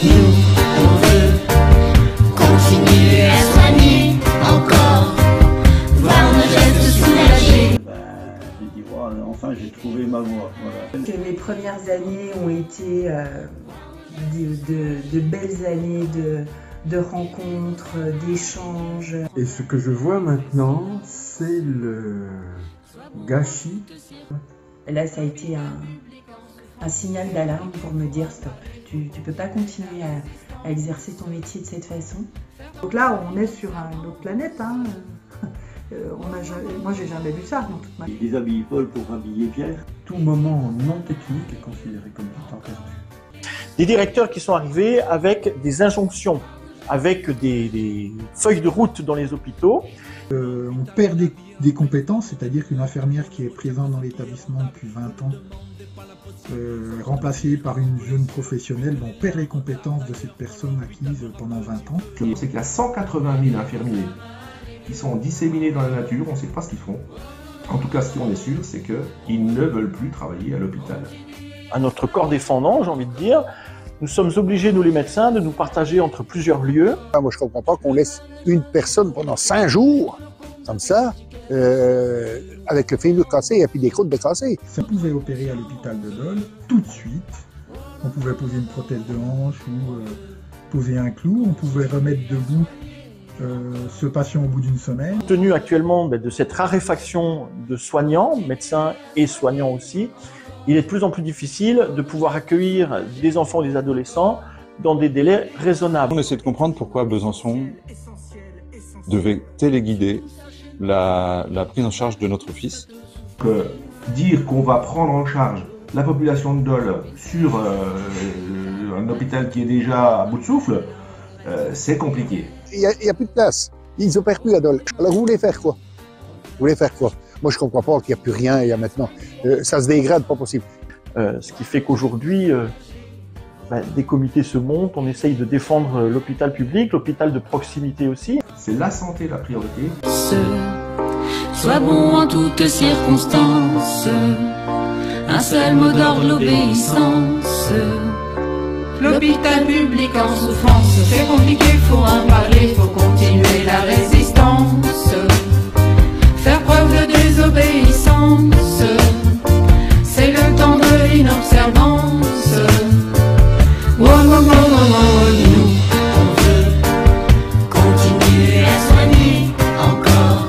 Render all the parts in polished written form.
Nous, on veut continuer à soigner encore, voir nos gestes soulagés. J'ai dit, voilà, enfin j'ai trouvé ma voie. Voilà. Que mes premières années ont été de belles années de rencontres, d'échanges. Et ce que je vois maintenant, c'est le gâchis. Là, ça a été un signal d'alarme pour me dire stop, tu ne peux pas continuer à exercer ton métier de cette façon. Donc là, on est sur une autre planète. Hein. Moi, j'ai jamais vu ça dans toute ma vie. Il déshabille Paul pour habiller Pierre. Tout moment non technique est considéré comme du temps perdu. Des directeurs qui sont arrivés avec des injonctions, avec des feuilles de route dans les hôpitaux. On perd des compétences, c'est-à-dire qu'une infirmière qui est présente dans l'établissement depuis 20 ans, remplacée par une jeune professionnelle, on perd les compétences de cette personne acquise pendant 20 ans. C'est qu'il y a 180 000 infirmiers qui sont disséminés dans la nature, on ne sait pas ce qu'ils font. En tout cas, ce qu'on est sûr, c'est qu'ils ne veulent plus travailler à l'hôpital. À notre corps défendant, j'ai envie de dire, nous sommes obligés, nous les médecins, de nous partager entre plusieurs lieux. Moi, je ne comprends pas qu'on laisse une personne pendant 5 jours, comme ça, avec le fémur cassé et puis des côtes cassées. On pouvait opérer à l'hôpital de Dole tout de suite. On pouvait poser une prothèse de hanche ou poser un clou. On pouvait remettre debout ce patient au bout d'une semaine. Compte tenu actuellement de cette raréfaction de soignants, médecins et soignants aussi, il est de plus en plus difficile de pouvoir accueillir des enfants et des adolescents dans des délais raisonnables. On essaie de comprendre pourquoi Besançon devait téléguider la prise en charge de notre fils. Dire qu'on va prendre en charge la population de Dole sur un hôpital qui est déjà à bout de souffle, c'est compliqué. Il n'y a plus de place. Ils n'opèrent plus à Dole. Alors vous voulez faire quoi? Vous voulez faire quoi? Moi, je ne comprends pas qu'il n'y a plus rien. Il y a maintenant, ça se dégrade, pas possible. Ce qui fait qu'aujourd'hui, des comités se montent, on essaye de défendre l'hôpital public, l'hôpital de proximité aussi. C'est la santé la priorité. Sois bon en toutes circonstances, un seul mot d'ordre, l'obéissance. L'hôpital public en souffrance, c'est compliqué, faut en parler, faut continuer la résistance. Faire preuve de désobéissance, c'est le temps de l'inobservance. Nous, on veut continuer à soigner encore,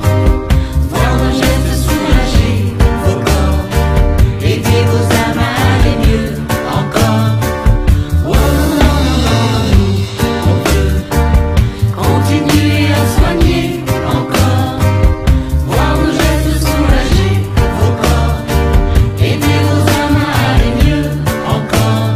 voir nos gestes soulager vos corps, aider vos âmes à aller mieux encore. Nous, on veut continuer à soigner encore, voir nos gestes soulager vos corps, aider vos âmes à aller mieux encore.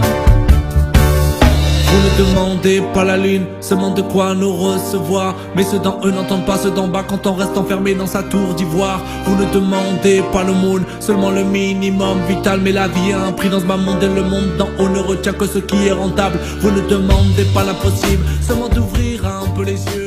Vous ne demandez pas la lune, seulement de quoi nous recevoir. Mais ceux d'en eux n'entendent pas ceux d'en bas quand on reste enfermé dans sa tour d'ivoire. Vous ne demandez pas le moon, seulement le minimum vital. Mais la vie a un prix dans ce bas monde et le monde d'en haut ne retient que ce qui est rentable. Vous ne demandez pas l'impossible, seulement d'ouvrir un peu les yeux.